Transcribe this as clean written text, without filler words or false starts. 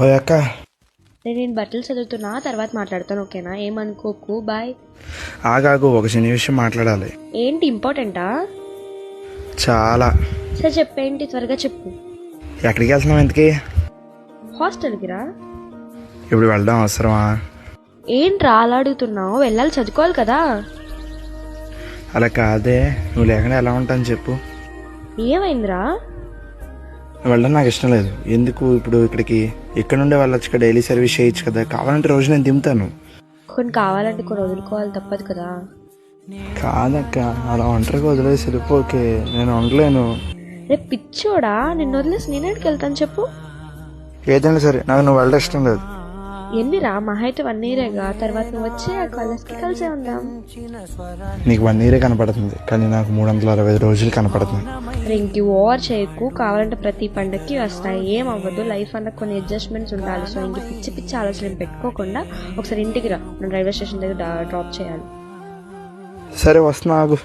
ఓ అక్క, నేను బట్టలు చదువుతున్నా, తర్వాత మాట్లాడతాను, ఓకేనా? ఏమనుకోకు, బాయ్. ఆగాగు, ఒక చిన్న విషయం మాట్లాడాలి. ఏంటి, ఇంపార్టెంటా? చాలా. సరే చెప్పేంటి, త్వరగా చెప్పు. ఎక్కడికి వెళ్తున్నావు ఇంతకీ? హాస్టల్కి రా. ఇప్పుడు వెళ్ళడం అవసరమా? ఏంట్రా అలా అడుగుతున్నావు? వెళ్ళాలి, చదువుకోవాలి కదా. అలా కాదే, నువ్వు లేకుండా ఎలా ఉంటాను చెప్పు. ఏమైందిరా? నువ్వు వెళ్ళడం నాకు ఇష్టం లేదు. ఎందుకు ఇప్పుడు ఇక్కడికి? ఇక్కడ నుండే వెళ్ళొచ్చు కదా, డైలీ సర్వీస్ చేయొచ్చు కదా. కావాలంటే రోజు నేను దింపుతాను. కొన్ని కావాలంటే కొన్ని వదులుకోవాలి, తప్పదు కదా. కాదక్క, అలా ఒంటరిగా వదిలేసి వెళ్ళిపోకే, నేను ఉండలేను. రేపు పిచ్చోడా, నిన్ను వదిలేసి నేనేటికి వెళ్తాను చెప్పు. ఏదైనా సరే, నాకు నువ్వు వెళ్ళడం ఇష్టం లేదు. ఎన్నిరా, మహా అయితే 1 ఇయరేగా. తర్వాత నువ్వు వచ్చి ఆ కాలేజ్కి కలిసే ఉందాం. నీకు 1 ఇయరే కనపడుతుంది, కానీ నాకు 365 రోజులు కనపడుతుంది. ఇంక ఓవర్ చేయకు. కావాలంటే ప్రతి పండక్కి వస్తాయి, ఏం అవ్వదు. లైఫ్ అన్న కొన్ని అడ్జస్ట్మెంట్స్ ఉండాలి. సో ఇంక పిచ్చి పిచ్చి ఆలోచన పెట్టుకోకుండా ఒకసారి ఇంటికి రా, నేను రైల్వే స్టేషన్ దగ్గర డ్రాప్ చేయాలి. సరే వస్తున్నా, ఆగు.